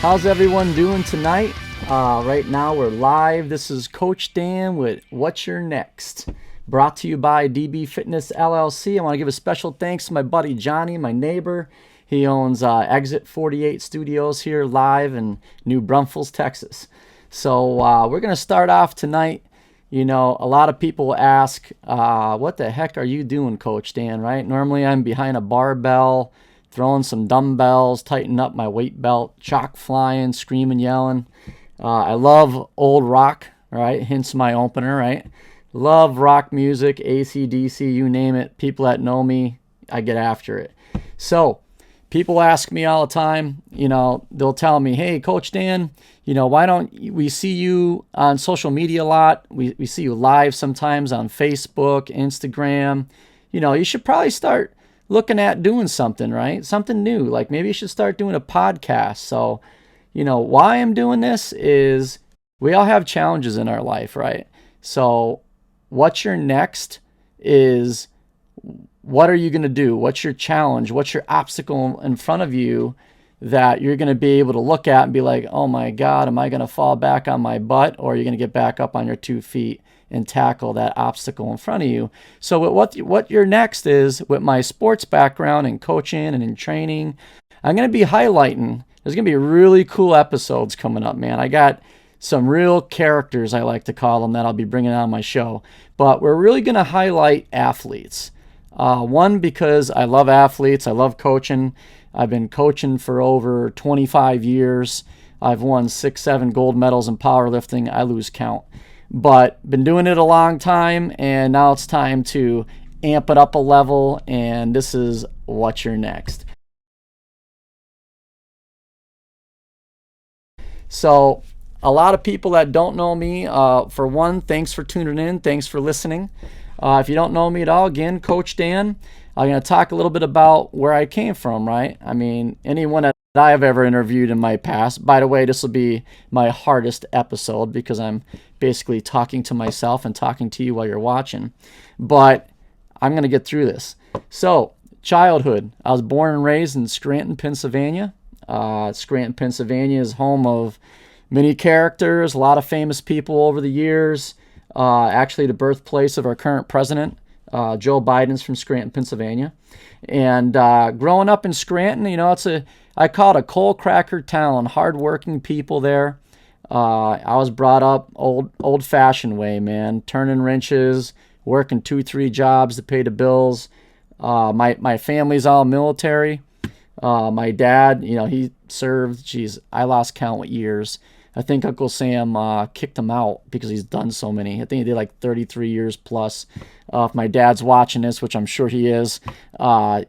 How's everyone doing tonight? Right now we're live. This is Coach Dan with What's Your Next? Brought to you by DB Fitness LLC. I want to give a special thanks to my buddy Johnny, my neighbor. He owns Exit 48 Studios here live in New Braunfels, Texas. So we're going to start off tonight. You know, a lot of people ask, what the heck are you doing, Coach Dan, right? Normally I'm behind a barbell, throwing some dumbbells, tightening up my weight belt, chalk flying, screaming, yelling. I love old rock, right? Hence my opener, right? Love rock music, AC/DC, you name it. People that know me, I get after it. So people ask me all the time, you know, they'll tell me, hey, Coach Dan, you know, why don't we see you on social media a lot? We see you live sometimes on Facebook, Instagram. You know, you should probably start looking at doing something, right? Something new. Like maybe you should start doing a podcast. So, you know, why I'm doing this is we all have challenges in our life, right? So what's your next is what are you going to do? What's your challenge? What's your obstacle in front of you that you're going to be able to look at and be like, oh my God, am I going to fall back on my butt? Or are you going to get back up on your 2 feet and tackle that obstacle in front of you? So what your next is, with my sports background in coaching and in training, I'm going to be highlighting. There's going to be really cool episodes coming up, man. I got some real characters, I like to call them, that I'll be bringing on my show. But we're really going to highlight athletes. One, because I love athletes. I love coaching. I've been coaching for over 25 years. I've won 6-7 gold medals in powerlifting. I lose count. But been doing it a long time, and now it's time to amp it up a level, and this is What's Your Next. So a lot of people that don't know me, for one, thanks for tuning in. Thanks for listening. If you don't know me at all, again, Coach Dan. I'm going to talk a little bit about where I came from, right? I mean, anyone that I have ever interviewed in my past, by the way, this will be my hardest episode because I'm basically talking to myself and talking to you while you're watching. But I'm going to get through this. So, childhood. I was born and raised in Scranton, Pennsylvania. Scranton, Pennsylvania is home of many characters, a lot of famous people over the years. Actually, the birthplace of our current president, Joe Biden's from Scranton, Pennsylvania. And growing up in Scranton, you know, I call it a coal cracker town, hardworking people there. I was brought up old-fashioned way, man, turning wrenches, working 2-3 jobs to pay the bills. My family's all military. My dad, you know, he served, I lost count with years. I think Uncle Sam kicked him out because he's done so many. I think he did like 33 years plus. If my dad's watching this, which I'm sure he is,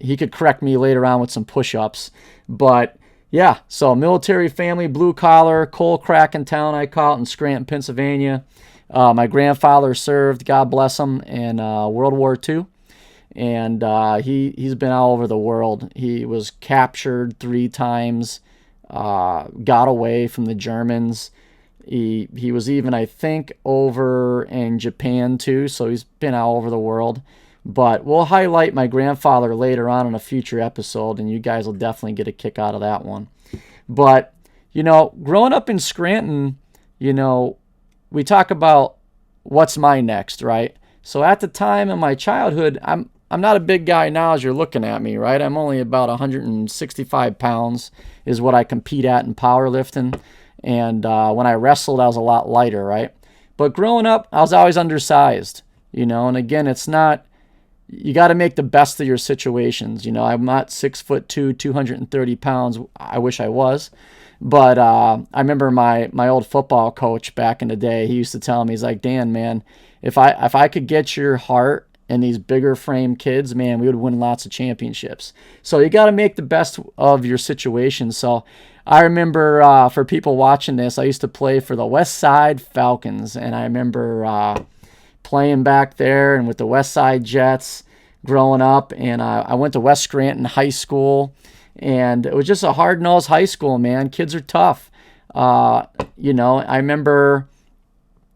he could correct me later on with some push-ups. But yeah, so military family, blue collar, coal cracking town, I call it, in Scranton, Pennsylvania. My grandfather served, God bless him, in World War II. And he's been all over the world. He was captured 3 times. Got away from the Germans. He was even, I think, over in Japan too, so he's been all over the world. But we'll highlight my grandfather later on in a future episode, and you guys will definitely get a kick out of that one. But, you know, growing up in Scranton, you know, we talk about what's my next, right? So at the time in my childhood, I'm not a big guy now as you're looking at me, right? I'm only about 165 pounds is what I compete at in powerlifting. And when I wrestled, I was a lot lighter, right? But growing up, I was always undersized, you know? And again, it's not, you got to make the best of your situations. You know, I'm not 6'2", 230 pounds. I wish I was. But I remember my old football coach back in the day, he used to tell me, he's like, Dan, man, if I could get your heart and these bigger frame kids, man, we would win lots of championships. So you got to make the best of your situation. So I remember for people watching this, I used to play for the West Side Falcons, and I remember playing back there and with the West Side Jets growing up. And I went to West Scranton High School, and it was just a hard-nosed high school, man. Kids are tough. You know, I remember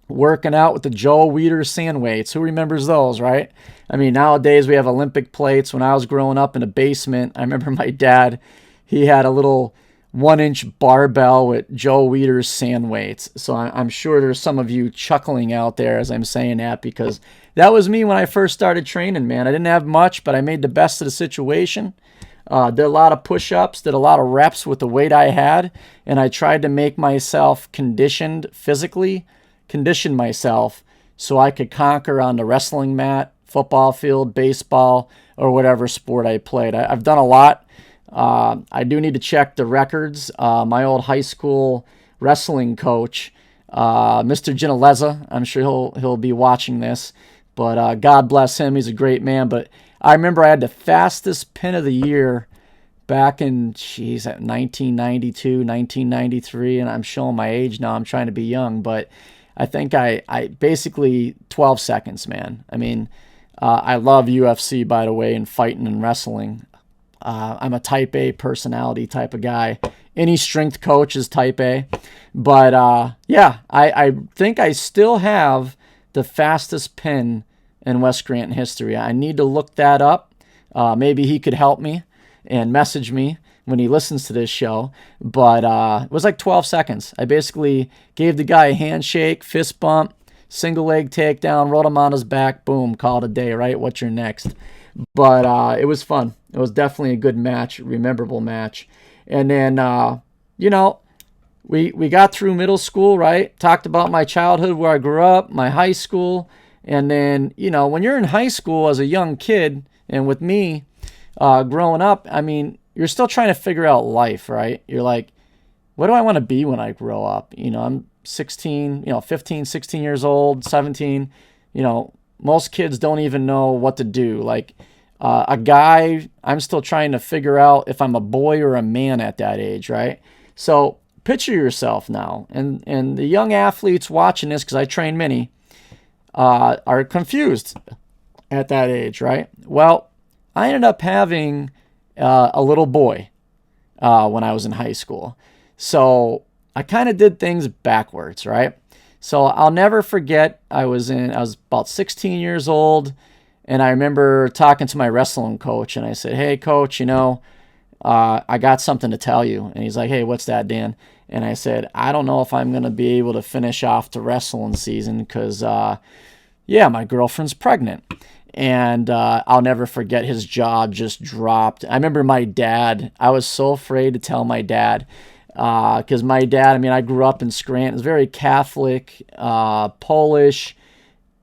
working out with the Joe Weider sand weights. Who remembers those, right? I mean, nowadays we have Olympic plates. When I was growing up in a basement, I remember my dad, he had a little 1-inch barbell with Joe Weider's sand weights. So I'm sure there's some of you chuckling out there as I'm saying that, because that was me when I first started training, man. I didn't have much, but I made the best of the situation. Did a lot of push-ups, did a lot of reps with the weight I had, and I tried to make myself physically condition myself so I could conquer on the wrestling mat, football field, baseball, or whatever sport I played. I've done a lot. I do need to check the records. My old high school wrestling coach, Mr. Ginaleza, I'm sure he'll be watching this, but God bless him. He's a great man. But I remember I had the fastest pin of the year back in, 1992, 1993, and I'm showing my age now. I'm trying to be young, but I think I basically 12 seconds, man. I mean, I love UFC, by the way, and fighting and wrestling. I'm a type A personality type of guy. Any strength coach is type A. But yeah, I think I still have the fastest pin in West Scranton history. I need to look that up. Maybe he could help me and message me when he listens to this show. But it was like 12 seconds. I basically gave the guy a handshake, fist bump, single leg takedown, rolled him on his back, boom, called a day, right? What's your next? But it was fun. It was definitely a good match, memorable match. And then, we got through middle school, right? Talked about my childhood, where I grew up, my high school. And then, when you're in high school as a young kid, and with me growing up, I mean, you're still trying to figure out life, right? You're like, what do I want to be when I grow up? I'm 16, 15, 16 years old, 17. Most kids don't even know what to do. Like a guy, I'm still trying to figure out if I'm a boy or a man at that age, right? So picture yourself now. And the young athletes watching this, because I train many, are confused at that age, right? Well, I ended up having a little boy when I was in high school. So I kind of did things backwards, right? So I'll never forget, I was about 16 years old, and I remember talking to my wrestling coach, and I said, hey, coach, I got something to tell you. And he's like, hey, what's that, Dan? And I said, I don't know if I'm going to be able to finish off the wrestling season because, my girlfriend's pregnant. And I'll never forget, his jaw just dropped. I remember my dad, I was so afraid to tell my dad. Because my dad, I grew up in Scranton. It's very Catholic, Polish,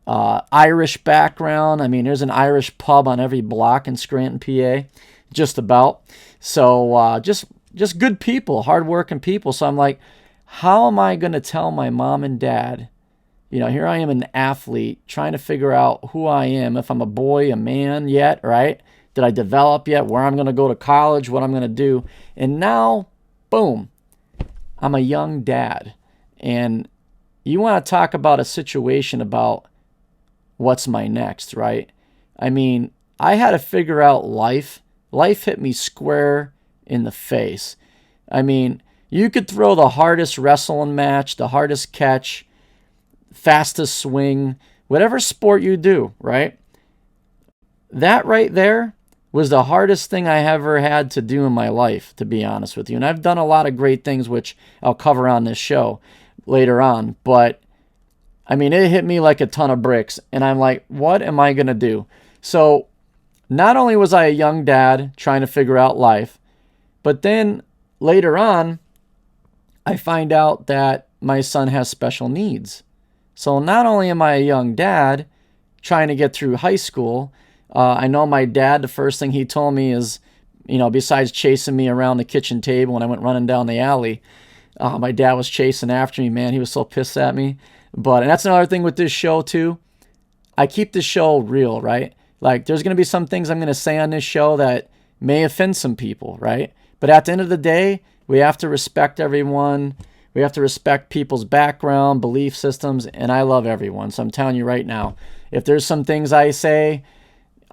Irish background. There's an Irish pub on every block in Scranton, PA, just about. So just good people, hardworking people. So I'm like, how am I going to tell my mom and dad? Here I am, an athlete, trying to figure out who I am, if I'm a boy, a man yet, right? Did I develop yet? Where I'm going to go to college, what I'm going to do. And now, boom. I'm a young dad, and you want to talk about a situation about what's my next, right? I had to figure out life. Life hit me square in the face. You could throw the hardest wrestling match, the hardest catch, fastest swing, whatever sport you do, right? That right there was the hardest thing I ever had to do in my life, to be honest with you. And I've done a lot of great things, which I'll cover on this show later on. But, it hit me like a ton of bricks. And I'm like, what am I going to do? So, not only was I a young dad trying to figure out life, but then later on, I find out that my son has special needs. So, not only am I a young dad trying to get through high school, I know my dad, the first thing he told me is, besides chasing me around the kitchen table when I went running down the alley, my dad was chasing after me, man. He was so pissed at me. And that's another thing with this show, too. I keep the show real, right? Like, there's going to be some things I'm going to say on this show that may offend some people, right? But at the end of the day, we have to respect everyone. We have to respect people's background, belief systems, and I love everyone. So I'm telling you right now, if there's some things I say,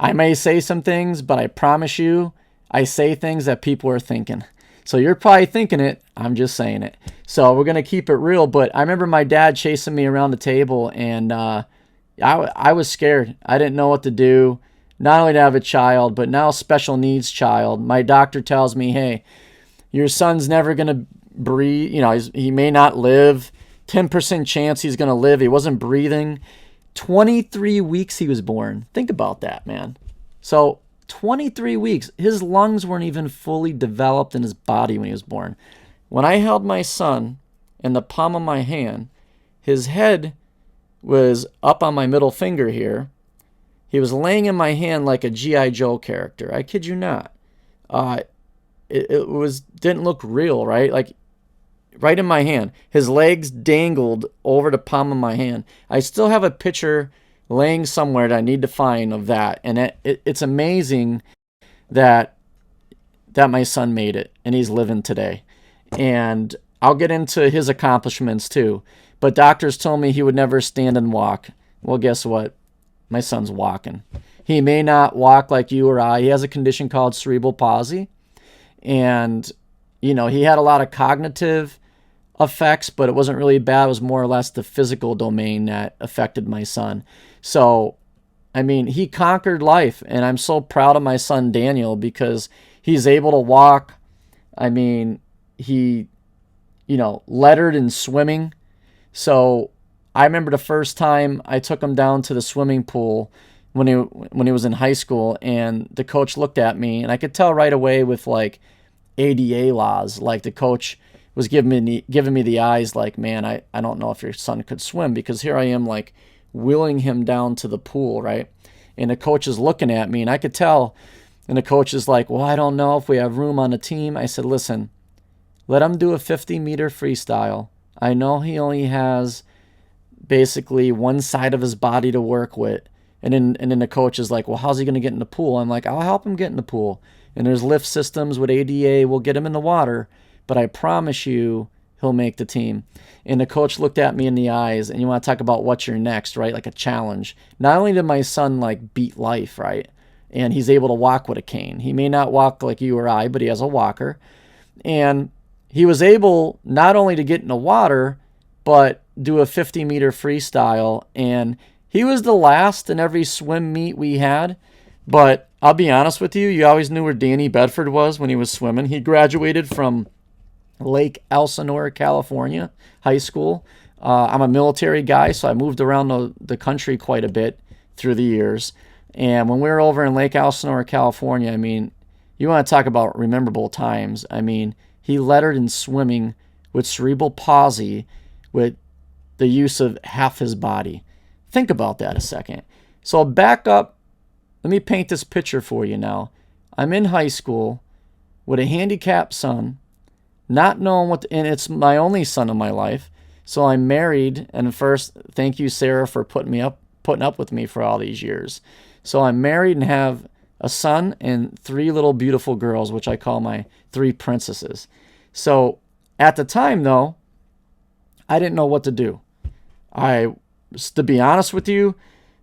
I may say some things, but I promise you, I say things that people are thinking. So you're probably thinking it. I'm just saying it. So we're going to keep it real. But I remember my dad chasing me around the table, and I was scared. I didn't know what to do. Not only to have a child, but now special needs child. My doctor tells me, hey, your son's never going to breathe. He may not live. 10% chance he's going to live. He wasn't breathing. 23 weeks he was born. Think about that, man. So 23 weeks. His lungs weren't even fully developed in his body when he was born. When I held my son in the palm of my hand, his head was up on my middle finger here. He was laying in my hand like a G.I. Joe character. I kid you not. It didn't look real, right? Like right in my hand. His legs dangled over the palm of my hand. I still have a picture laying somewhere that I need to find of that. And it's amazing that my son made it and he's living today. And I'll get into his accomplishments too. But doctors told me he would never stand and walk. Well, guess what? My son's walking. He may not walk like you or I. He has a condition called cerebral palsy. And, he had a lot of cognitive effects, but it wasn't really bad. It was more or less the physical domain that affected my son. So, he conquered life. And I'm so proud of my son, Daniel, because he's able to walk. He, lettered in swimming. So I remember the first time I took him down to the swimming pool when he was in high school, and the coach looked at me, and I could tell right away with like ADA laws, like the coach was giving me the eyes like, man, I don't know if your son could swim, because here I am like wheeling him down to the pool, right? And the coach is looking at me, and I could tell, and the coach is like, well, I don't know if we have room on the team. I said, listen, let him do a 50-meter freestyle. I know he only has basically one side of his body to work with. And then the coach is like, well, how's he going to get in the pool? I'm like, I'll help him get in the pool. And there's lift systems with ADA. We'll get him in the water. But I promise you, he'll make the team. And the coach looked at me in the eyes, and you want to talk about what's your next, right? Like a challenge. Not only did my son like beat life, right? And he's able to walk with a cane. He may not walk like you or I, but he has a walker. And he was able not only to get in the water, but do a 50-meter freestyle. And he was the last in every swim meet we had. But I'll be honest with you, you always knew where Danny Bedford was when he was swimming. He graduated from Lake Elsinore, California, high school. I'm a military guy, so I moved around the country quite a bit through the years. And when we were over in Lake Elsinore, California, you want to talk about rememberable times. He lettered in swimming with cerebral palsy with the use of half his body. Think about that a second. So back up. Let me paint this picture for you now. I'm in high school with a handicapped son, not knowing and it's my only son in my life. So I'm married, and first, thank you, Sarah, for putting up with me for all these years. So I'm married and have a son and 3 little beautiful girls, which I call my 3 princesses. So at the time, though, I didn't know what to do. To be honest with you,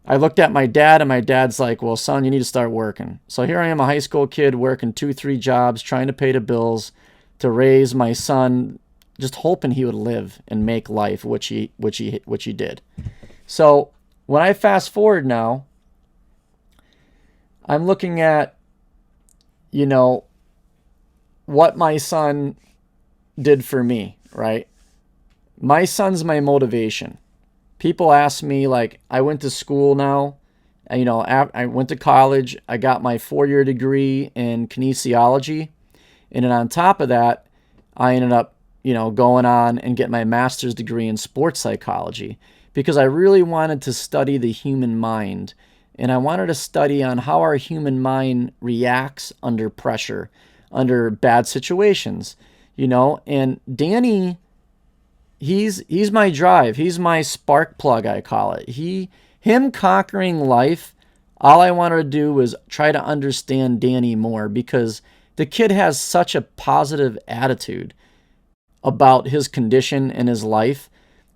I looked at my dad, and my dad's like, well, son, you need to start working. So here I am, a high school kid working 2-3 jobs, trying to pay the bills to raise my son, just hoping he would live and make life, which he did. So when I fast forward now, I'm looking at, what my son did for me, right? My son's my motivation. People ask me, like, I went to school now, I went to college, I got my 4-year degree in kinesiology, and then on top of that, I ended up, going on and getting my master's degree in sports psychology, because I really wanted to study the human mind, and I wanted to study on how our human mind reacts under pressure, under bad situations, and Danny, he's my drive. He's my spark plug, I call it. Him conquering life, all I wanted to do was try to understand Danny more, because the kid has such a positive attitude about his condition and his life.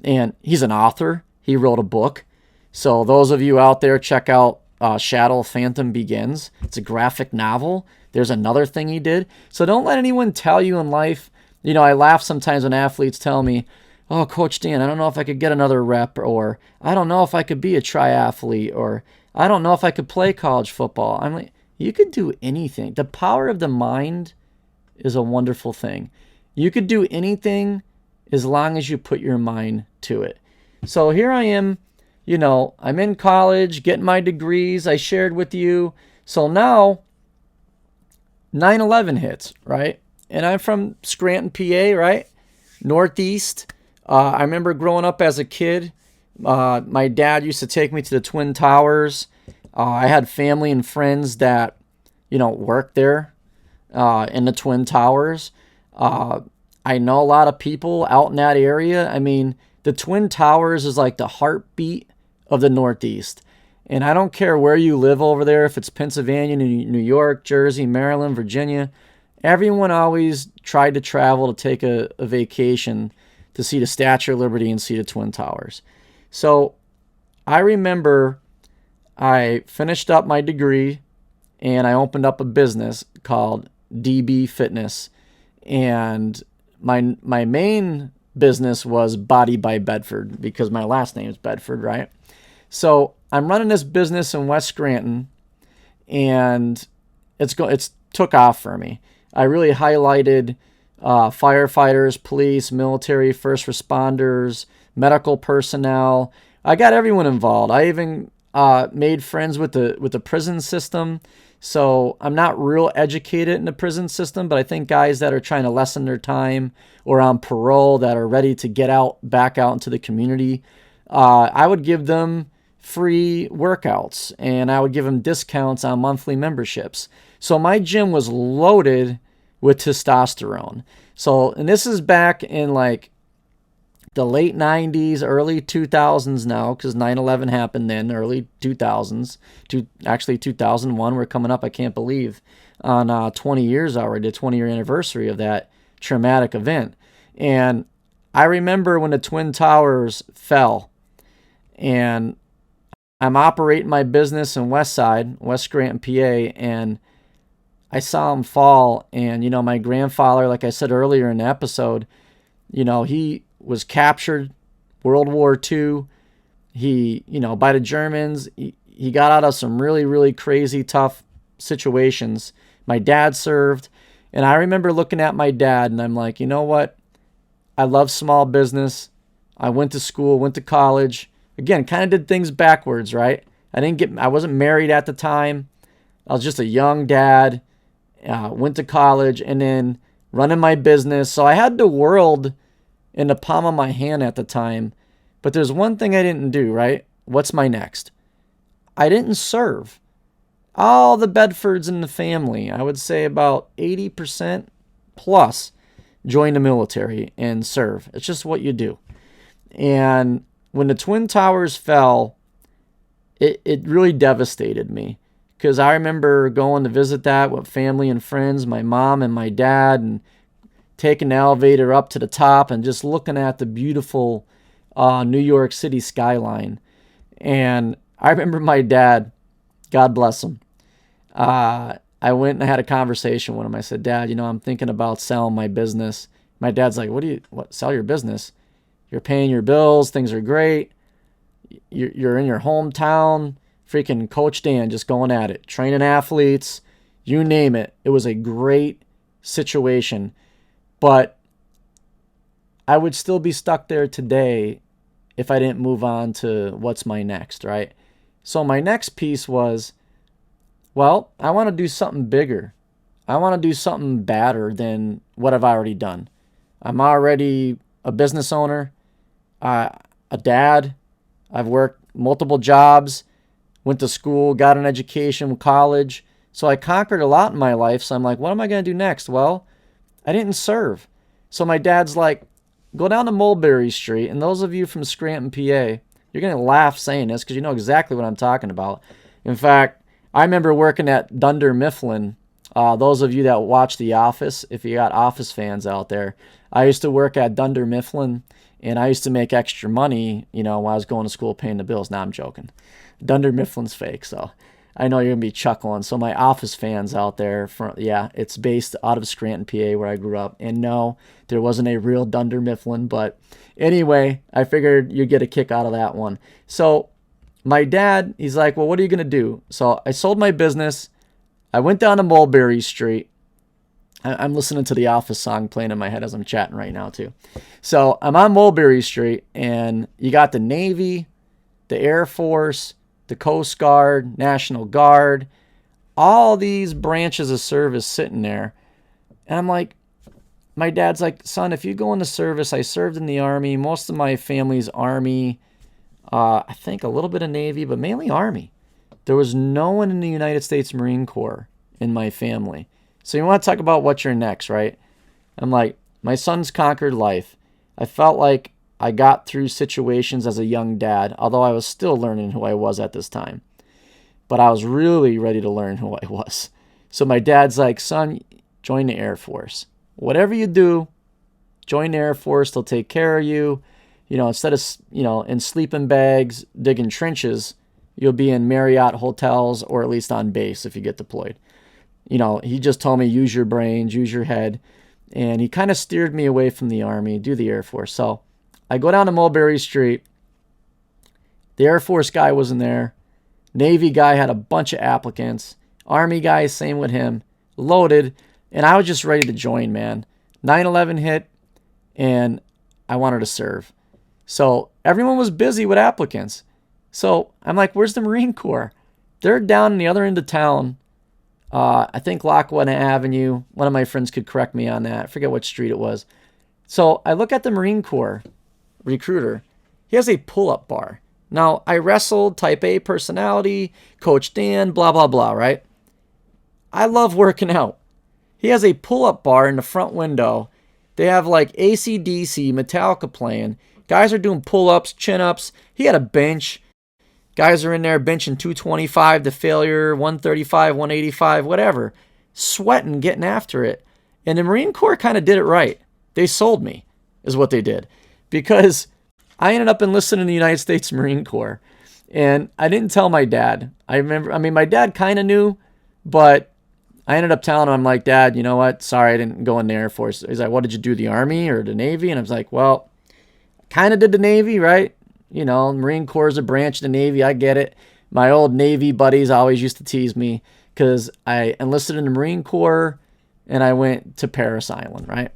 And he's an author. He wrote a book. So those of you out there, check out Shadow Phantom Begins. It's a graphic novel. There's another thing he did. So don't let anyone tell you in life. I laugh sometimes when athletes tell me, oh, Coach Dan, I don't know if I could get another rep, or I don't know if I could be a triathlete, or I don't know if I could play college football. I'm like, you could do anything. The power of the mind is a wonderful thing. You could do anything as long as you put your mind to it. So here I am, I'm in college, getting my degrees, I shared with you. So now 9/11 hits, right? And I'm from Scranton, PA, right? Northeast. I remember growing up as a kid, my dad used to take me to the Twin Towers. I had family and friends that, worked there in the Twin Towers. I know a lot of people out in that area. I mean, the Twin Towers is like the heartbeat of the Northeast. And I don't care where you live over there, if it's Pennsylvania, New York, Jersey, Maryland, Virginia. Everyone always tried to travel to take a vacation to see the Statue of Liberty and see the Twin Towers. So I remember I finished up my degree and I opened up a business called DB Fitness. And my main business was Body by Bedford because my last name is Bedford, right? So I'm running this business in West Scranton, and it's took off for me. I really highlighted firefighters, police, military, first responders, medical personnel. I got everyone involved. I even made friends with the prison system. So I'm not real educated in the prison system, but I think guys that are trying to lessen their time or on parole that are ready to get back out into the community, I would give them free workouts and I would give them discounts on monthly memberships. So my gym was loaded with testosterone. So, and this is back in like the late 90s, early 2000s now, because 9/11 happened then, early 2000s, actually 2001. We're coming up, I can't believe, on 20 years already, the 20-year anniversary of that traumatic event. And I remember when the Twin Towers fell, and I'm operating my business in West Scranton, PA, and I saw them fall. And, my grandfather, like I said earlier in the episode, he was captured World War II. He, by the Germans, he got out of some really, really crazy, tough situations. My dad served. And I remember looking at my dad and I'm like, you know what? I love small business. I went to school, went to college. Again, kind of did things backwards, right? I wasn't married at the time. I was just a young dad. Went to college and then running my business. So I had the world in the palm of my hand at the time. But there's one thing I didn't do, right? What's my next? I didn't serve. All the Bedfords in the family, I would say about 80% plus, join the military and serve. It's just what you do. And when the Twin Towers fell, it really devastated me. Because I remember going to visit that with family and friends, my mom and my dad, and taking the elevator up to the top and just looking at the beautiful New York City skyline. And I remember my dad, God bless him, I went and I had a conversation with him. I said, Dad, I'm thinking about selling my business. My dad's like, what, sell your business? You're paying your bills, things are great. You're in your hometown, freaking Coach Dan just going at it, training athletes, you name it. It was a great situation. But I would still be stuck there today if I didn't move on to what's my next, right? So my next piece was, well, I want to do something bigger. I want to do something better than what I've already done. I'm already a business owner, a dad. I've worked multiple jobs, went to school, got an education, college. So I conquered a lot in my life. So I'm like, what am I going to do next? Well, I didn't serve. So my dad's like, go down to Mulberry Street. And those of you from Scranton, PA, you're going to laugh saying this because you know exactly what I'm talking about. In fact, I remember working at Dunder Mifflin. Those of you that watch The Office, if you got Office fans out there, I used to work at Dunder Mifflin, and I used to make extra money, when I was going to school paying the bills. Now I'm joking. Dunder Mifflin's fake, so I know you're going to be chuckling. So my Office fans out there, it's based out of Scranton, PA, where I grew up. And no, there wasn't a real Dunder Mifflin, but anyway, I figured you'd get a kick out of that one. So my dad, he's like, well, what are you going to do? So I sold my business. I went down to Mulberry Street. I'm listening to the Office song playing in my head as I'm chatting right now too. So I'm on Mulberry Street, and you got the Navy, the Air Force, the Coast Guard, National Guard, all these branches of service sitting there. And I'm like, my dad's like, son, if you go in the service, I served in the Army. Most of my family's Army. I think a little bit of Navy, but mainly Army. There was no one in the United States Marine Corps in my family. So you want to talk about what's your next, right? I'm like, my son's conquered life. I felt like I got through situations as a young dad, although I was still learning who I was at this time. But I was really ready to learn who I was. So my dad's like, son, join the Air Force. Whatever you do, join the Air Force. They'll take care of you. You know, instead of, in sleeping bags, digging trenches, you'll be in Marriott hotels, or at least on base if you get deployed. He just told me, use your brains, use your head. And he kind of steered me away from the Army, do the Air Force. So I go down to Mulberry Street. The Air Force guy wasn't there. Navy guy had a bunch of applicants. Army guy, same with him. Loaded. And I was just ready to join, man. 9/11 hit, and I wanted to serve. So everyone was busy with applicants. So I'm like, where's the Marine Corps? They're down in the other end of town. I think Lockwood Avenue. One of my friends could correct me on that. I forget what street it was. So I look at the Marine Corps recruiter. He has a pull-up bar. Now, I wrestled, type A personality, Coach Dan, blah, blah, blah, right? I love working out. He has a pull-up bar in the front window. They have like AC/DC, Metallica playing. Guys are doing pull-ups, chin-ups. He had a bench. Guys are in there benching 225 to failure, 135, 185, whatever. Sweating, getting after it. And the Marine Corps kind of did it right. They sold me, is what they did. Because I ended up enlisting in the United States Marine Corps. And I didn't tell my dad. My dad kind of knew, but I ended up telling him, I'm like, Dad, you know what? Sorry, I didn't go in the Air Force. He's like, what did you do, the Army or the Navy? And I was like, well, kind of did the Navy, right? Marine Corps is a branch of the Navy. I get it. My old Navy buddies always used to tease me because I enlisted in the Marine Corps and I went to Parris Island, right?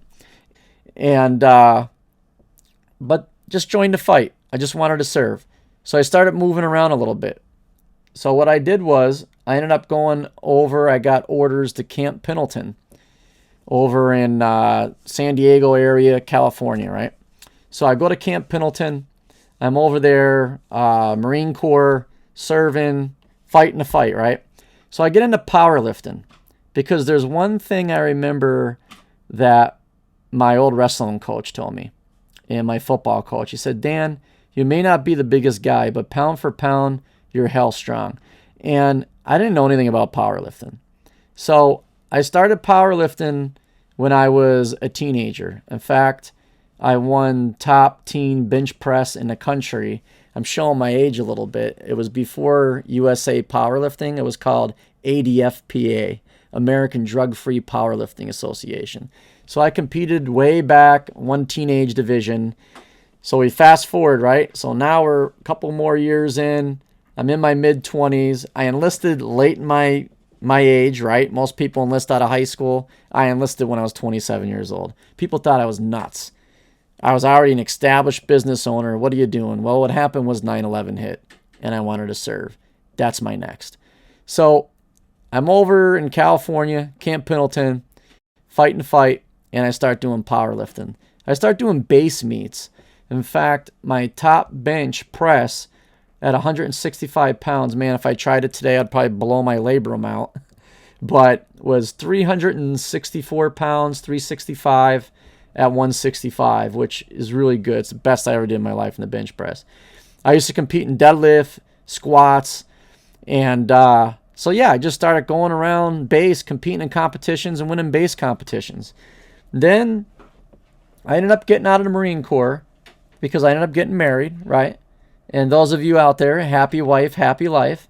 And, but just joined the fight. I just wanted to serve. So I started moving around a little bit. So what I did was I ended up going over, I got orders to Camp Pendleton over in San Diego area, California, right? So I go to Camp Pendleton. I'm over there, Marine Corps, serving, fighting the fight, right? So I get into powerlifting because there's one thing I remember that my old wrestling coach told me and my football coach. He said, Dan, you may not be the biggest guy, but pound for pound, you're hell strong. And I didn't know anything about powerlifting. So I started powerlifting when I was a teenager. In fact, I won top teen bench press in the country. I'm showing my age a little bit. It was before USA Powerlifting. It was called ADFPA, American Drug-Free Powerlifting Association. So I competed way back, one teenage division. So we fast forward, right? So now we're a couple more years in. I'm in my mid-20s. I enlisted late in my age, right? Most people enlist out of high school. I enlisted when I was 27 years old. People thought I was nuts. I was already an established business owner. What are you doing? Well, what happened was 9/11 hit, and I wanted to serve. That's my next. So I'm over in California, Camp Pendleton, fighting the fight, and I start doing powerlifting. I start doing base meets. In fact, my top bench press at 165 pounds, man, if I tried it today, I'd probably blow my labrum out, but was 364 pounds, 365 at 165, which is really good. It's the best I ever did in my life in the bench press. I used to compete in deadlift, squats, and so yeah, I just started going around base, competing in competitions and winning base competitions. Then I ended up getting out of the Marine Corps because I ended up getting married, right? And those of you out there, happy wife, happy life.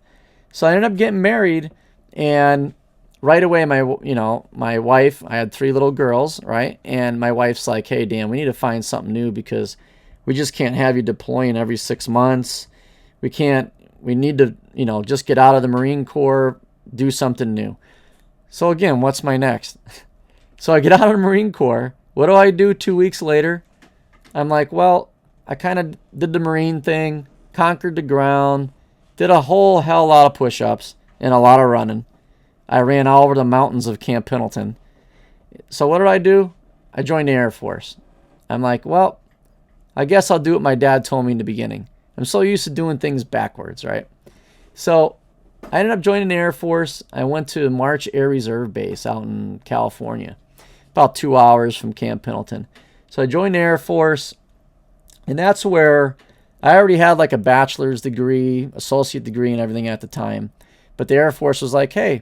So I ended up getting married, and right away, my wife, I had 3 little girls, right? And my wife's like, hey, Dan, we need to find something new because we just can't have you deploying every 6 months. We need to, just get out of the Marine Corps, do something new. So again, what's my next? So I get out of the Marine Corps. What do I do 2 weeks later? I'm like, well, I kind of did the Marine thing, conquered the ground, did a whole hell lot of push-ups and a lot of running. I ran all over the mountains of Camp Pendleton. So what did I do? I joined the Air Force. I'm like, well, I guess I'll do what my dad told me in the beginning. I'm so used to doing things backwards, right? So I ended up joining the Air Force. I went to March Air Reserve Base out in California, about 2 hours from Camp Pendleton. So I joined the Air Force, and that's where I already had like a bachelor's degree, associate degree, and everything at the time. But the Air Force was like, hey,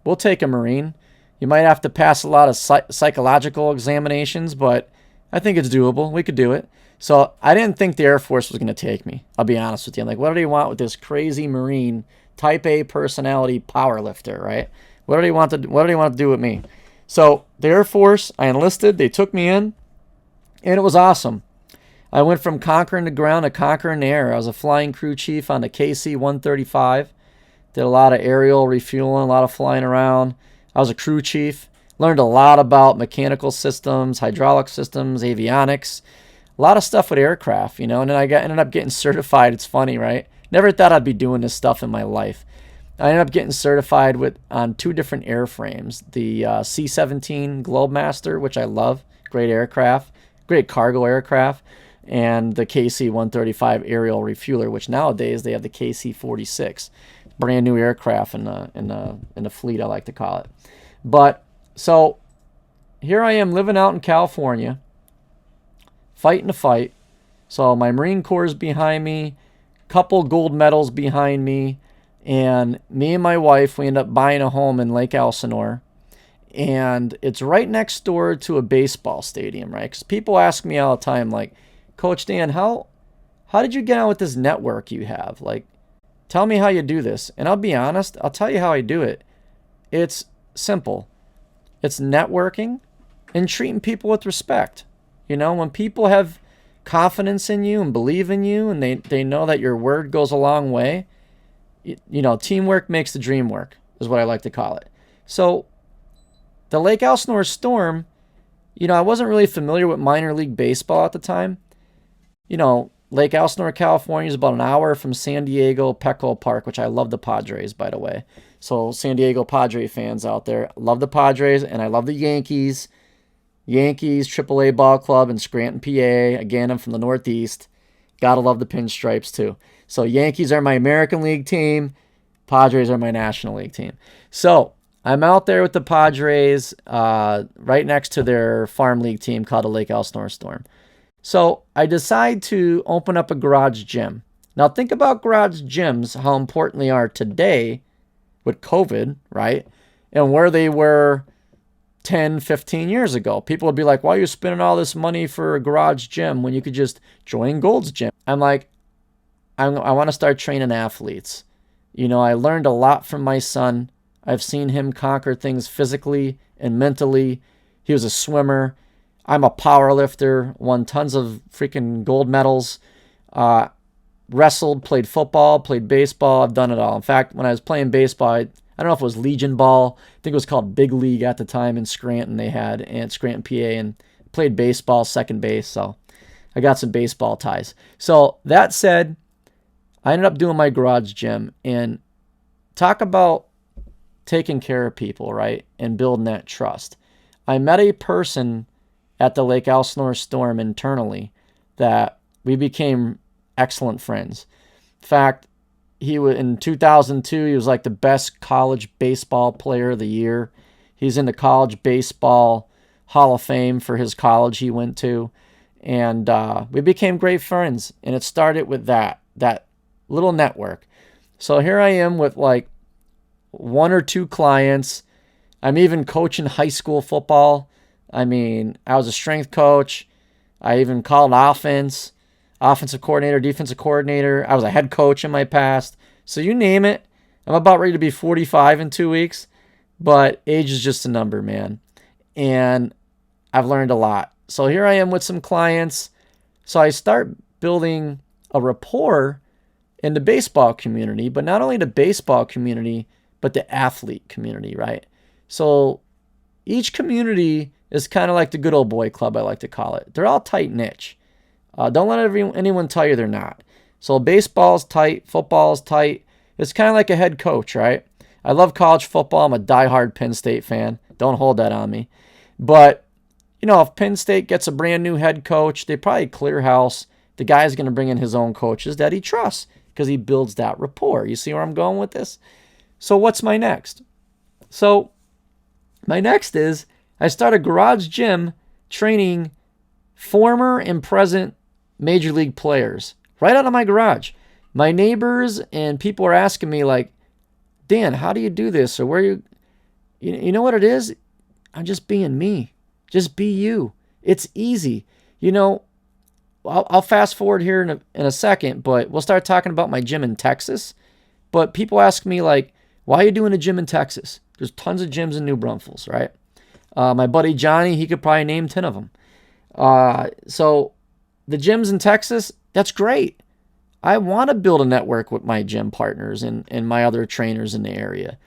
we'll take a Marine. You might have to pass a lot of psychological examinations, but I think it's doable. We could do it. So I didn't think the Air Force was going to take me. I'll be honest with you. I'm like, what do they want with this crazy Marine, type A personality power lifter, right? What do they want to do with me? So the Air Force, I enlisted. They took me in, and it was awesome. I went from conquering the ground to conquering the air. I was a flying crew chief on the KC-135. Did a lot of aerial refueling, a lot of flying around. I was a crew chief. Learned a lot about mechanical systems, hydraulic systems, avionics. A lot of stuff with aircraft, And then I ended up getting certified. It's funny, right? Never thought I'd be doing this stuff in my life. I ended up getting certified on 2 different airframes. The C-17 Globemaster, which I love. Great aircraft. Great cargo aircraft. And the KC-135 aerial refueler, which nowadays they have the KC-46. Brand new aircraft in the fleet, I like to call it. But so here I am living out in California, fighting a fight. So my Marine Corps is behind me, couple gold medals behind me, and me and my wife, we end up buying a home in Lake Elsinore. And it's right next door to a baseball stadium, right? Because people ask me all the time, like, Coach Dan, how did you get on with this network you have? Like, tell me how you do this. And I'll be honest, I'll tell you how I do it. It's simple. It's networking and treating people with respect. When people have confidence in you and believe in you and they know that your word goes a long way, teamwork makes the dream work, is what I like to call it. So the Lake Elsinore Storm, I wasn't really familiar with minor league baseball at the time. Lake Elsinore, California is about an hour from San Diego, Petco Park, which I love the Padres, by the way. So San Diego Padre fans out there, love the Padres, and I love the Yankees. Yankees, AAA ball club in Scranton, PA. Again, I'm from the Northeast. Gotta love the pinstripes, too. So Yankees are my American League team. Padres are my National League team. So I'm out there with the Padres right next to their farm league team called the Lake Elsinore Storm. So I decide to open up a garage gym. Now think about garage gyms, how important they are today with COVID, right? And where they were 10, 15 years ago. People would be like, why are you spending all this money for a garage gym when you could just join Gold's Gym? I'm like, I want to start training athletes. I learned a lot from my son. I've seen him conquer things physically and mentally. He was a swimmer. I'm a power lifter, won tons of freaking gold medals, wrestled, played football, played baseball. I've done it all. In fact, when I was playing baseball, I don't know if it was Legion Ball. I think it was called Big League at the time in Scranton. They had at Scranton, PA, and played baseball, second base. So I got some baseball ties. So that said, I ended up doing my garage gym, and talk about taking care of people, right? And building that trust. I met a person at the Lake Elsinore Storm internally that we became excellent friends. In fact, in 2002, he was like the best college baseball player of the year. He's in the College Baseball Hall of Fame for his college he went to. And we became great friends. And it started with that little network. So here I am with like 1 or 2 clients. I'm even coaching high school football. I was a strength coach. I even called offensive coordinator, defensive coordinator. I was a head coach in my past. So you name it. I'm about ready to be 45 in 2 weeks. But age is just a number, man. And I've learned a lot. So here I am with some clients. So I start building a rapport in the baseball community, but not only the baseball community, but the athlete community, right? So each community is kind of like the good old boy club, I like to call it. They're all tight niche. Don't let anyone tell you they're not. So baseball's tight, football's tight. It's kind of like a head coach, right? I love college football. I'm a diehard Penn State fan. Don't hold that on me. But, if Penn State gets a brand new head coach, they probably clear house. The guy's going to bring in his own coaches that he trusts because he builds that rapport. You see where I'm going with this? So what's my next? So my next is I start a garage gym training former and present major league players right out of my garage. My neighbors and people are asking me like, Dan, how do you do this? Or where you know what it is? I'm just being me. Just be you. It's easy. I'll fast forward here in a second, but we'll start talking about my gym in Texas. But people ask me like, why are you doing a gym in Texas? There's tons of gyms in New Braunfels, right? My buddy Johnny, he could probably name 10 of them. So the gyms in Texas, that's great. I want to build a network with my gym partners and my other trainers in the area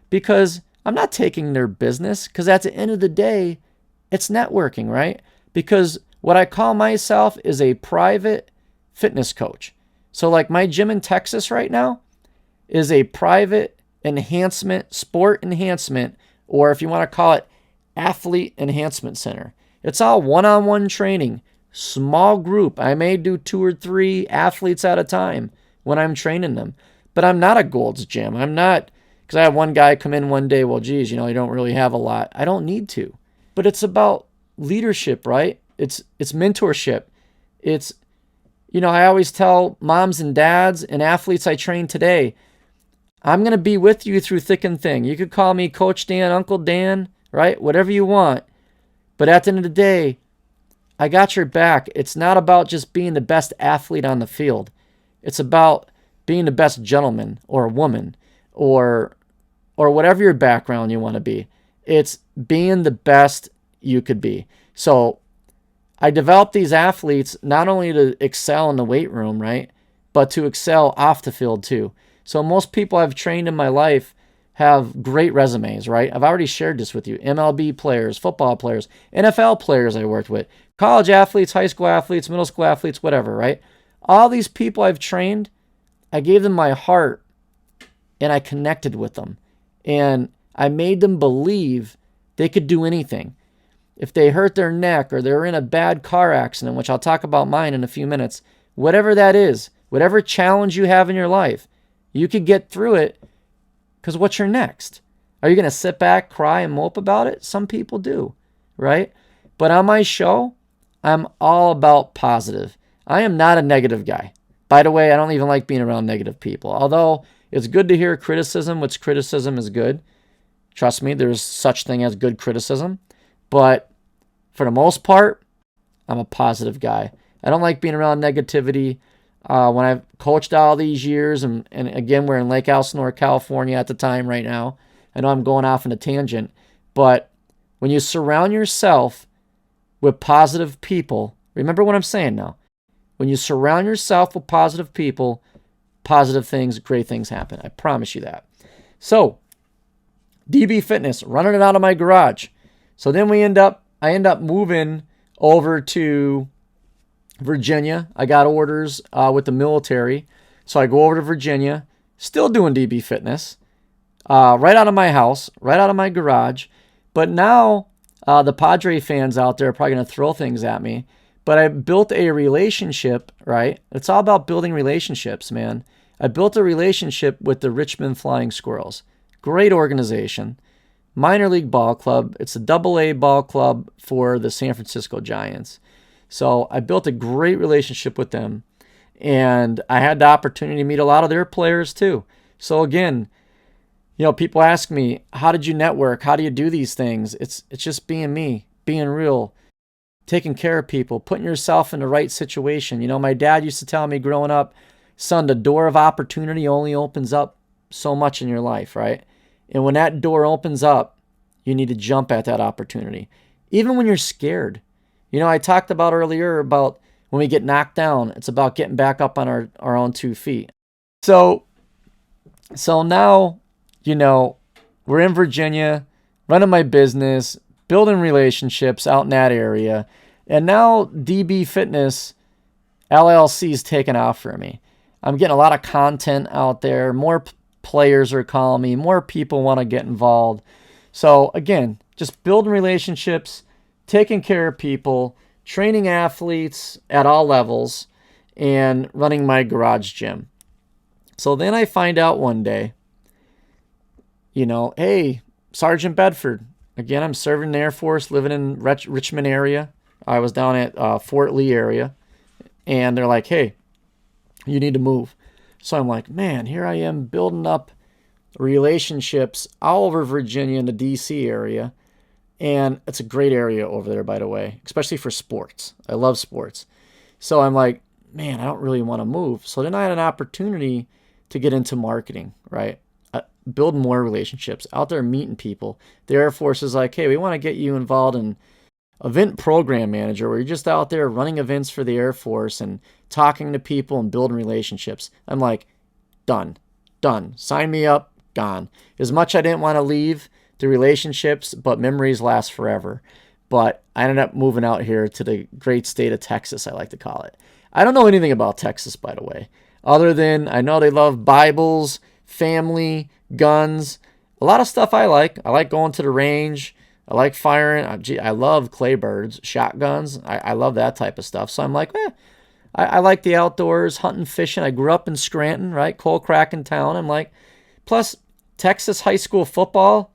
because I'm not taking their business because at the end of the day, it's networking, right? Because what I call myself is a private fitness coach. So like my gym in Texas right now is a private enhancement, sport enhancement, or if you want to call it athlete enhancement center. It's all one-on-one training, small group. I may do 2 or 3 athletes at a time when I'm training them, but I'm not a Gold's Gym. I'm not, because I had one guy come in one day, well, geez, you don't really have a lot. I don't need to, but it's about leadership, right? It's mentorship. It's, I always tell moms and dads and athletes I train today, I'm going to be with you through thick and thin. You could call me Coach Dan, Uncle Dan, right? Whatever you want. But at the end of the day, I got your back. It's not about just being the best athlete on the field. It's about being the best gentleman or woman or whatever your background you want to be. It's being the best you could be. So I developed these athletes not only to excel in the weight room, right, but to excel off the field too. So most people I've trained in my life have great resumes, right? I've already shared this with you. MLB players, football players, NFL players I worked with, college athletes, high school athletes, middle school athletes, whatever, right? All these people I've trained, I gave them my heart and I connected with them. And I made them believe they could do anything. If they hurt their neck or they're in a bad car accident, which I'll talk about mine in a few minutes, whatever that is, whatever challenge you have in your life, you could get through it because what's your next? Are you going to sit back, cry, and mope about it? Some people do, right? But on my show, I'm all about positive. I am not a negative guy. By the way, I don't even like being around negative people. Although it's good to hear criticism, which criticism is good. Trust me, there's such thing as good criticism. But for the most part, I'm a positive guy. I don't like being around negativity. When I've coached all these years, and again, we're in Lake Elsinore, California at the time right now. I know I'm going off on a tangent, but when you surround yourself with positive people, remember what I'm saying now. When you surround yourself with positive people, positive things, great things happen. I promise you that. So, DB Fitness, running it out of my garage. So then I end up moving over to Virginia. I got orders with the military. So I go over to Virginia, still doing DB Fitness, right out of my house, right out of my garage. But now the Padre fans out there are probably going to throw things at me. But I built a relationship, right? It's all about building relationships, man. I built a relationship with the Richmond Flying Squirrels. Great organization. Minor league ball club. It's a AA ball club for the San Francisco Giants. So I built a great relationship with them. And I had the opportunity to meet a lot of their players too. So again, people ask me, how did you network? How do you do these things? It's just being me, being real, taking care of people, putting yourself in the right situation. My dad used to tell me growing up, son, the door of opportunity only opens up so much in your life, right? And when that door opens up, you need to jump at that opportunity. Even when you're scared. I talked about earlier about when we get knocked down, it's about getting back up on our own 2 feet. So now, we're in Virginia, running my business, building relationships out in that area. And now DB Fitness LLC is taking off for me. I'm getting a lot of content out there. More players are calling me. More people want to get involved. So again, just building relationships, taking care of people, training athletes at all levels, and running my garage gym. So then I find out one day, hey, Sergeant Bedford. Again, I'm serving in the Air Force, living in Richmond area. I was down at Fort Lee area. And they're like, hey, you need to move. So I'm like, man, here I am building up relationships all over Virginia and the D.C. area. And it's a great area over there, by the way, especially for sports. I love sports. So I'm like, man, I don't really want to move. So then I had an opportunity to get into marketing, right? Build more relationships, out there meeting people. The Air Force is like, hey, we want to get you involved in event program manager, where you're just out there running events for the Air Force and talking to people and building relationships. I'm like, done. Sign me up, gone. As much I didn't want to leave the relationships, but memories last forever. But I ended up moving out here to the great state of Texas, I like to call it. I don't know anything about Texas, by the way, other than I know they love Bibles, family, guns, a lot of stuff I like. I like going to the range. I like firing. I love clay birds, shotguns. I love that type of stuff. So I'm like, I like the outdoors, hunting, fishing. I grew up in Scranton, right? Coal cracking town. I'm like, plus Texas high school football.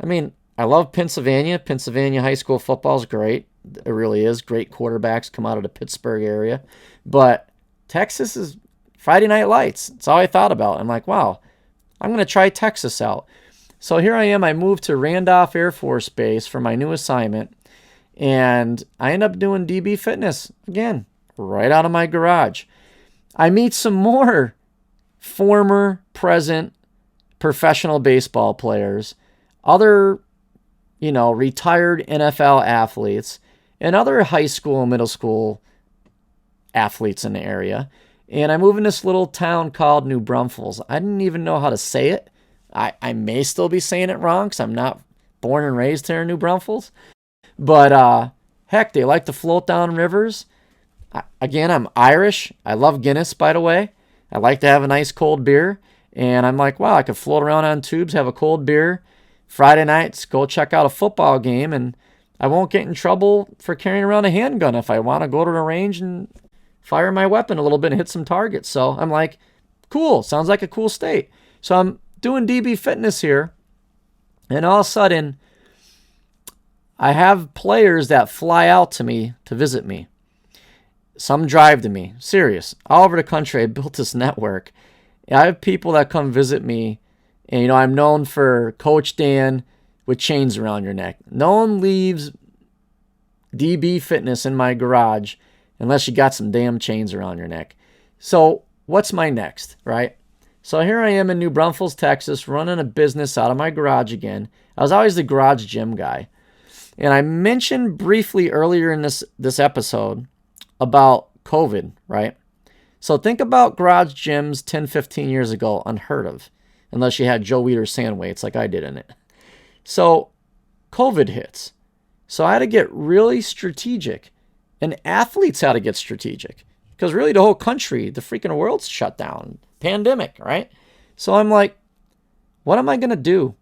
I mean, I love Pennsylvania. Pennsylvania high school football is great. It really is. Great quarterbacks come out of the Pittsburgh area. But Texas is Friday Night Lights. That's all I thought about. I'm like, wow, I'm going to try Texas out. So here I am. I moved to Randolph Air Force Base for my new assignment. And I end up doing DB Fitness again, right out of my garage. I meet some more former, present professional baseball players, other, retired NFL athletes, and other high school and middle school athletes in the area. And I move in this little town called New Braunfels. I didn't even know how to say it. I may still be saying it wrong because I'm not born and raised here in New Braunfels. But heck, they like to float down rivers. Again, I'm Irish. I love Guinness, by the way. I like to have a nice cold beer. And I'm like, wow, I could float around on tubes, have a cold beer. Friday nights, go check out a football game. And I won't get in trouble for carrying around a handgun if I want to go to the range and fire my weapon a little bit and hit some targets. So I'm like, cool. Sounds like a cool state. So I'm doing DB Fitness here. And all of a sudden, I have players that fly out to me to visit me. Some drive to me. Serious. All over the country, I built this network. I have people that come visit me. And, I'm known for Coach Dan with chains around your neck. No one leaves DB Fitness in my garage unless you got some damn chains around your neck. So what's my next, right? So here I am in New Braunfels, Texas, running a business out of my garage again. I was always the garage gym guy. And I mentioned briefly earlier in this episode about COVID, right? So think about garage gyms 10, 15 years ago, unheard of, unless you had Joe Weider's sand weights like I did in it. So COVID hits. So I had to get really strategic. And athletes had to get strategic. Because really the whole country, the freaking world's shut down. Pandemic, right? So I'm like, what am I going to do?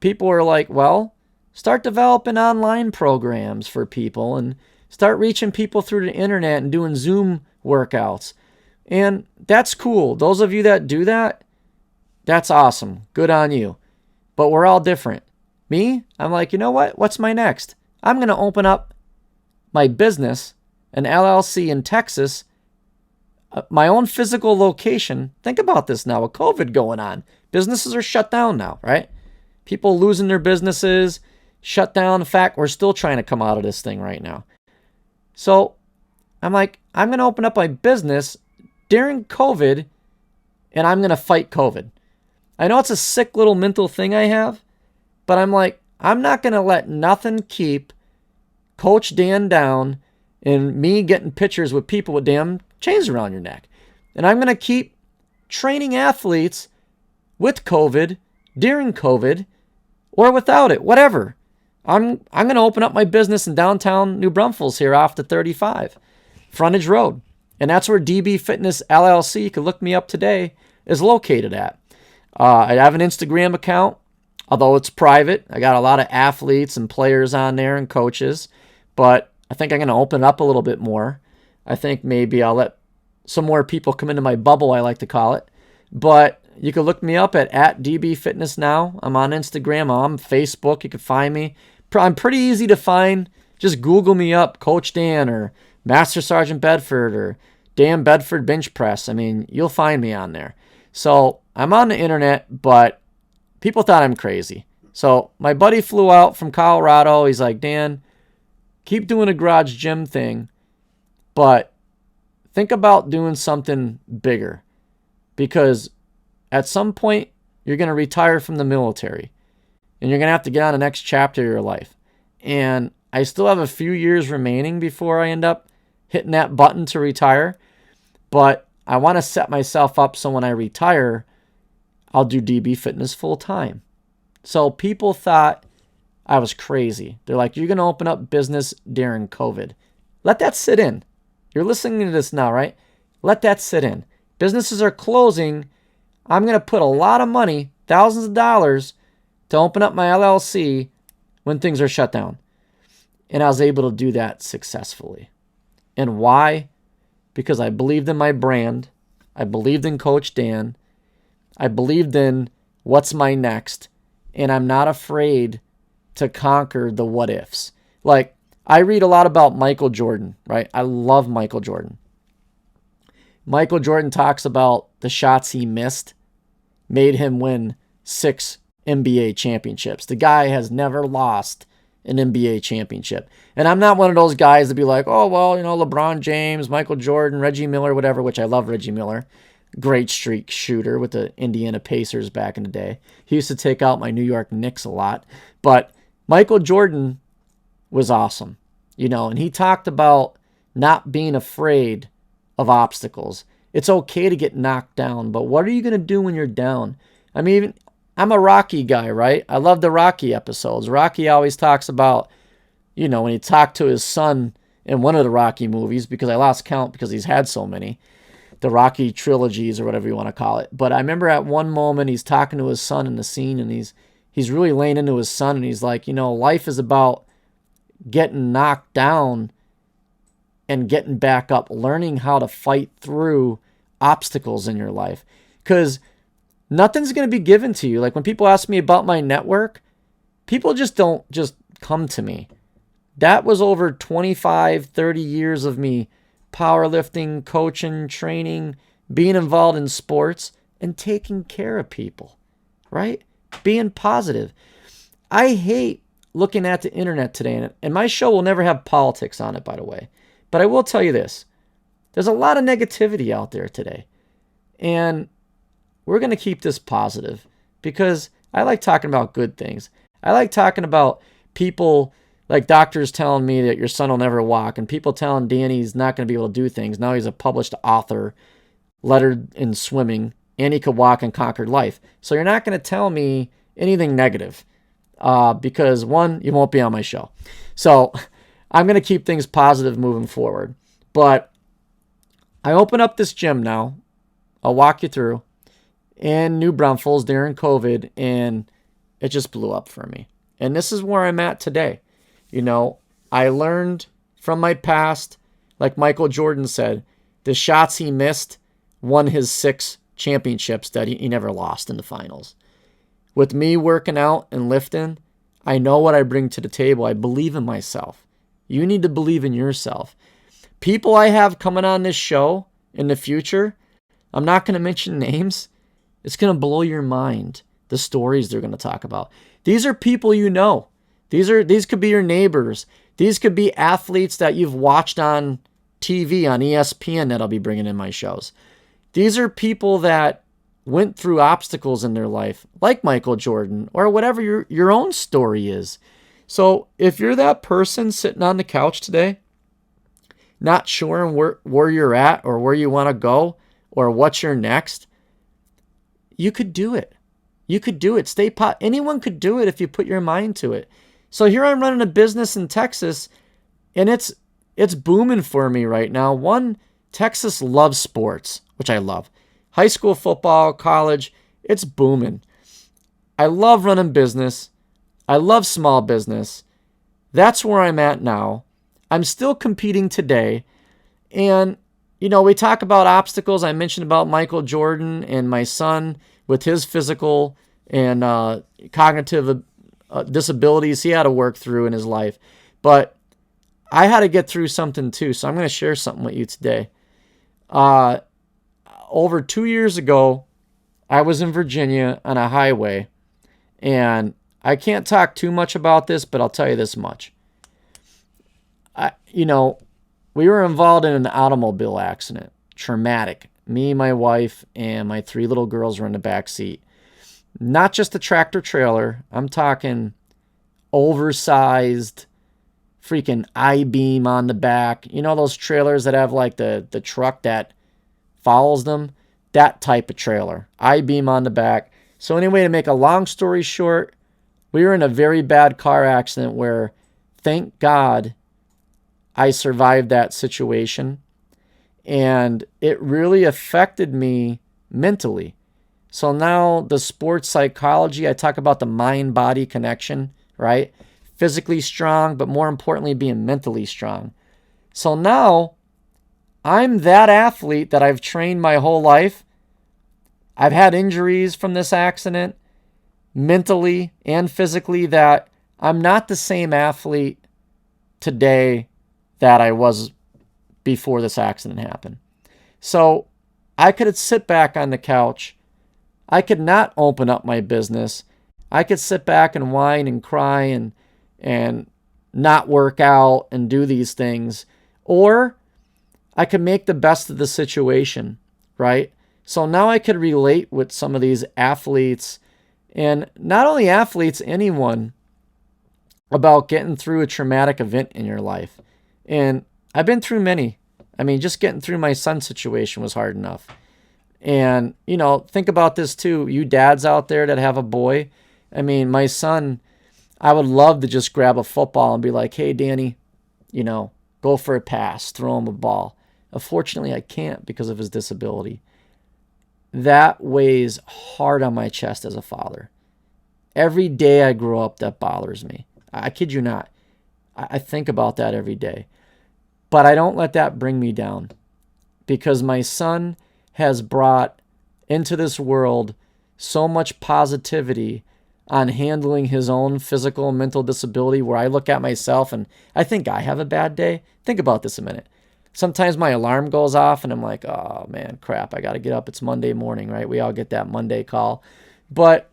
People are like, well, start developing online programs for people and start reaching people through the internet and doing Zoom workouts. And that's cool. Those of you that do that, that's awesome. Good on you. But we're all different. Me, I'm like, you know what? What's my next? I'm going to open up my business, an LLC in Texas, my own physical location. Think about this now with COVID going on. Businesses are shut down now, right? People losing their businesses, shut down. In fact, we're still trying to come out of this thing right now. So I'm like, I'm going to open up my business during COVID and I'm going to fight COVID. I know it's a sick little mental thing I have, but I'm like, I'm not going to let nothing keep Coach Dan down and me getting pictures with people with damn chains around your neck. And I'm going to keep training athletes with COVID, during COVID, or without it, whatever. I'm going to open up my business in downtown New Braunfels here off the 35, frontage road. And that's where DB Fitness LLC, you can look me up today, is located at. I have an Instagram account, although it's private. I got a lot of athletes and players on there and coaches, but I think I'm going to open it up a little bit more. I think maybe I'll let some more people come into my bubble, I like to call it. But you can look me up at DB Fitness now. I'm on Instagram. I'm on Facebook. You can find me. I'm pretty easy to find. Just Google me up, Coach Dan or Master Sergeant Bedford or Dan Bedford Bench Press. I mean, you'll find me on there. So I'm on the internet, but people thought I'm crazy. So my buddy flew out from Colorado. He's like, Dan, keep doing a garage gym thing, but think about doing something bigger, because at some point you're going to retire from the military and you're going to have to get on the next chapter of your life. And I still have a few years remaining before I end up hitting that button to retire, but I want to set myself up so when I retire, I'll do DB Fitness full time. So people thought I was crazy. They're like, you're going to open up business during COVID. Let that sit in. You're listening to this now, right? Let that sit in. Businesses are closing. I'm going to put a lot of money, thousands of dollars, to open up my LLC when things are shut down. And I was able to do that successfully. And why? Because I believed in my brand. I believed in Coach Dan. I believed in what's my next. And I'm not afraid to conquer the what ifs. Like, I read a lot about Michael Jordan, right? I love Michael Jordan. Michael Jordan talks about the shots he missed made him win 6 NBA championships. The guy has never lost an NBA championship. And I'm not one of those guys to be like, oh, well, you know, LeBron James, Michael Jordan, Reggie Miller, whatever, which I love Reggie Miller. Great streak shooter with the Indiana Pacers back in the day. He used to take out my New York Knicks a lot. But Michael Jordan was awesome, you know, and he talked about not being afraid of obstacles. It's okay to get knocked down, but what are you going to do when you're down? I mean, I'm a Rocky guy, right? I love the Rocky episodes. Rocky always talks about, you know, when he talked to his son in one of the Rocky movies, because I lost count because he's had so many, the Rocky trilogies or whatever you want to call it. But I remember at one moment he's talking to his son in the scene, and he's really laying into his son, and he's like, you know, life is about getting knocked down and getting back up, learning how to fight through obstacles in your life. Because nothing's going to be given to you. Like when people ask me about my network, people just don't just come to me. That was over 25, 30 years of me powerlifting, coaching, training, being involved in sports, and taking care of people, right? Being positive. I hate looking at the internet today, and my show will never have politics on it, by the way. But I will tell you this. There's a lot of negativity out there today. And we're going to keep this positive because I like talking about good things. I like talking about people like doctors telling me that your son will never walk, and people telling Danny he's not going to be able to do things. Now he's a published author, lettered in swimming, and he could walk and conquer life. So you're not going to tell me anything negative because, one, you won't be on my show. So I'm going to keep things positive moving forward. But I open up this gym now. I'll walk you through. In New Braunfels during COVID, and it just blew up for me. And this is where I'm at today. You know, I learned from my past, like Michael Jordan said, the shots he missed won his 6 championships that he never lost in the finals. With me working out and lifting, I know what I bring to the table. I believe in myself. You need to believe in yourself. People I have coming on this show in the future, I'm not going to mention names. It's going to blow your mind, the stories they're going to talk about. These are people you know. These could be your neighbors. These could be athletes that you've watched on TV, on ESPN, that I'll be bringing in my shows. These are people that went through obstacles in their life, like Michael Jordan, or whatever your own story is. So if you're that person sitting on the couch today, not sure where you're at or where you want to go or what's your next, you could do it. You could do it. Anyone could do it if you put your mind to it. So here I'm running a business in Texas, and it's booming for me right now. One, Texas loves sports, which I love. High school football, college, it's booming. I love running business. I love small business. That's where I'm at now. I'm still competing today. And, we talk about obstacles. I mentioned about Michael Jordan and my son with his physical and cognitive disabilities he had to work through in his life. But I had to get through something too. So I'm going to share something with you today. Over 2 years ago, I was in Virginia on a highway. And I can't talk too much about this, but I'll tell you this much. We were involved in an automobile accident. Traumatic. Me, my wife, and my 3 little girls were in the back seat. Not just a tractor trailer. I'm talking oversized freaking I-beam on the back. You know those trailers that have like the truck that follows them? That type of trailer. I-beam on the back. So anyway, to make a long story short, we were in a very bad car accident where, thank God, I survived that situation. And it really affected me mentally. So now the sports psychology, I talk about the mind-body connection, right? Physically strong, but more importantly, being mentally strong. So now I'm that athlete that I've trained my whole life. I've had injuries from this accident, mentally and physically, that I'm not the same athlete today that I was before this accident happened. So I could sit back on the couch. I could not open up my business. I could sit back and whine and cry and not work out and do these things. Or I could make the best of the situation, right? So now I could relate with some of these athletes, and not only athletes, anyone, about getting through a traumatic event in your life. And I've been through many. I mean, just getting through my son's situation was hard enough. And, think about this too. You dads out there that have a boy. I mean, my son, I would love to just grab a football and be like, hey, Danny, go for a pass, throw him a ball. Unfortunately, I can't because of his disability. That weighs hard on my chest as a father. Every day I grow up, that bothers me. I kid you not. I think about that every day. But I don't let that bring me down, because my son has brought into this world so much positivity on handling his own physical and mental disability, where I look at myself and I think I have a bad day. Think about this a minute. Sometimes my alarm goes off and I'm like, oh man, crap, I got to get up. It's Monday morning, right? We all get that Monday call. But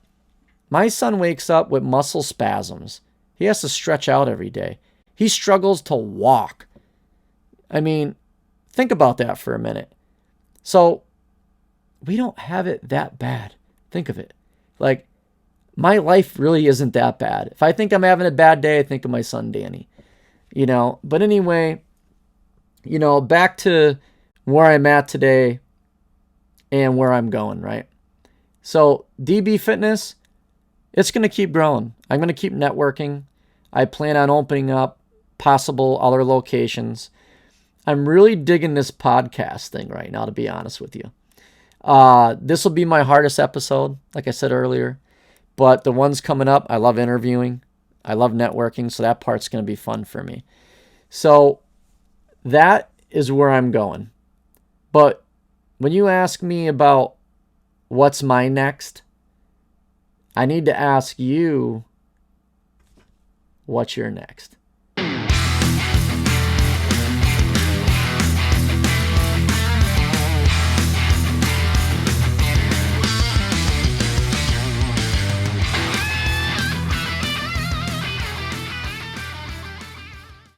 my son wakes up with muscle spasms. He has to stretch out every day. He struggles to walk. I mean, think about that for a minute. So we don't have it that bad. Think of it. Like, my life really isn't that bad. If I think I'm having a bad day, I think of my son, Danny. But anyway, back to where I'm at today and where I'm going, right? So DB Fitness, it's going to keep growing. I'm going to keep networking. I plan on opening up possible other locations. I'm really digging this podcast thing right now, to be honest with you. This will be my hardest episode, like I said earlier. But the ones coming up, I love interviewing. I love networking, so that part's going to be fun for me. So that is where I'm going. But when you ask me about what's my next, I need to ask you, what's your next?